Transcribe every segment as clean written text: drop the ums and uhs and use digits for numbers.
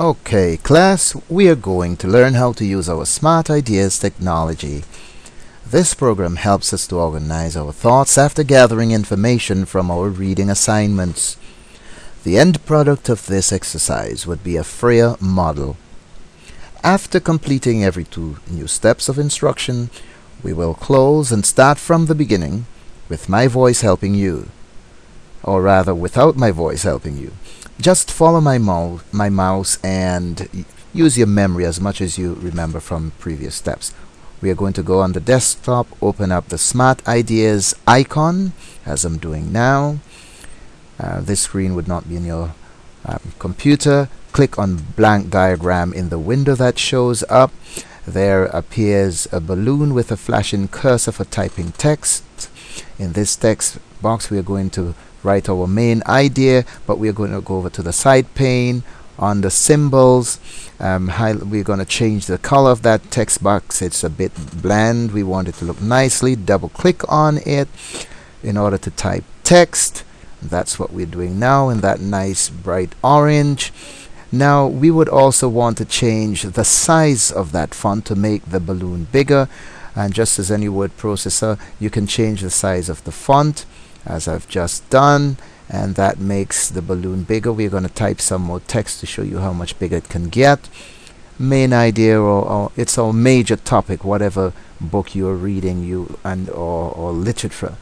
Okay, class, we are going to learn how to use our SmartIdeas technology. This program helps us to organize our thoughts after gathering information from our reading assignments. The end product of this exercise would be a Frayer model. After completing every 2 new steps of instruction, we will close and start from the beginning with my voice helping you. Or rather, without my voice helping you. Just follow my mouse and use your memory as much as you remember from previous steps. We are going to go on the desktop, open up the SmartIdeas icon, as I'm doing now. This screen would not be in your computer. Click on blank diagram in the window that shows up. There appears a balloon with a flashing cursor for typing text. In this text box, we are going to write our main idea, but we are going to go over to the side pane. On the symbols, we're going to change the color of that text box. It's a bit bland. We want it to look nicely. Double click on it in order to type text. That's what we're doing now in that nice bright orange. Now we would also want to change the size of that font to make the balloon bigger, and just as any word processor, you can change the size of the font as I've just done, and that makes the balloon bigger. We're going to type some more text to show you how much bigger it can get. Main idea, or it's our major topic, whatever book you're reading, or literature.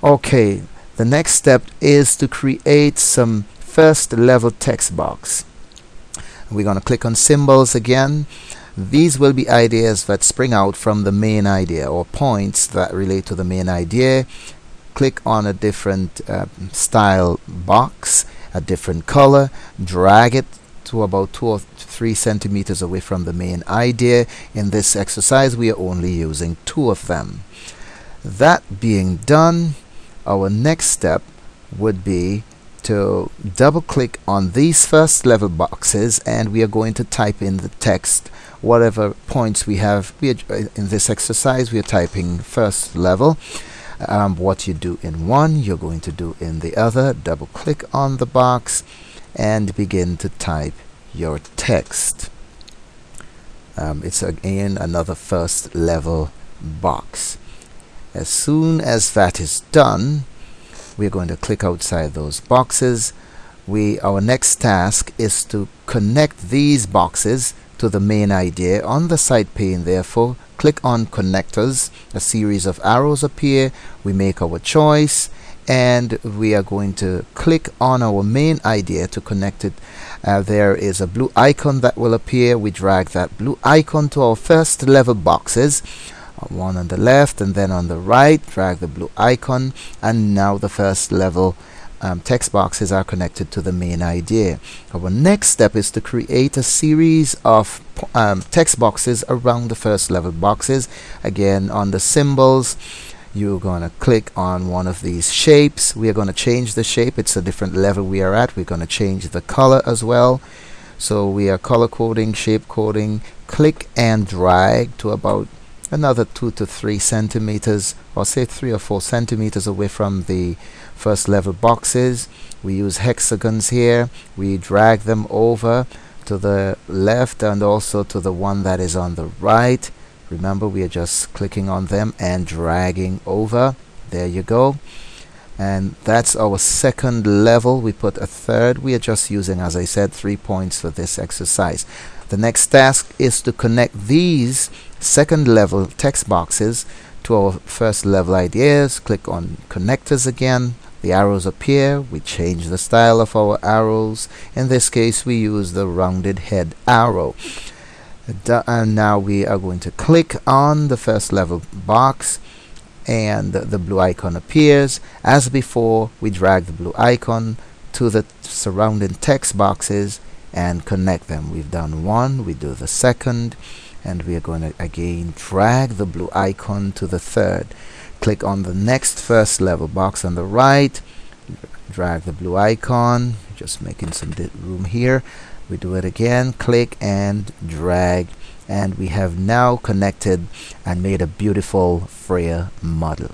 Okay, the next step is to create some first level text box. We're going to click on symbols again. These will be ideas that spring out from the main idea, or points that relate to the main idea. Click on a different style box, a different color, drag it to about 2 or 3 centimeters away from the main idea. In this exercise, we are only using 2 of them. That being done, our next step would be to double click on these first level boxes, and we are going to type in the text, whatever points we have. In this exercise, we are typing first level. What you do in one, you're going to do in the other. Double click on the box and begin to type your text. It's again another first level box. As soon as that is done, we're going to click outside those boxes. Our next task is to connect these boxes to the main idea. On the side pane, therefore, click on connectors. A series of arrows appear. We make our choice, and we are going to click on our main idea to connect it. There is a blue icon that will appear. We drag that blue icon to our first level boxes, one on the left and then on the right. Drag the blue icon, and now the first level text boxes are connected to the main idea. Our next step is to create a series of text boxes around the first level boxes. Again, on the symbols, you're going to click on one of these shapes. We are going to change the shape. It's a different level we are at. We're going to change the color as well. So we are color coding, shape coding. Click and drag to about another 2 to 3 centimeters, or say 3 or 4 centimeters away from the first level boxes. We use hexagons here. We drag them over to the left and also to the one that is on the right. Remember, we are just clicking on them and dragging over. There you go. And that's our second level. We put a third. We are just using, as I said, 3 points for this exercise. The next task is to connect these second level text boxes to our first level ideas. Click on connectors again. The arrows appear. We change the style of our arrows. In this case, we use the rounded head arrow. And now we are going to click on the first level box, and the blue icon appears. As before, we drag the blue icon to the surrounding text boxes and connect them. We've done one, we do the second, and we are going to again drag the blue icon to the third. Click on the next first level box on the right, drag the blue icon, just making some room here. We do it again, click and drag, and we have now connected and made a beautiful Frayer model.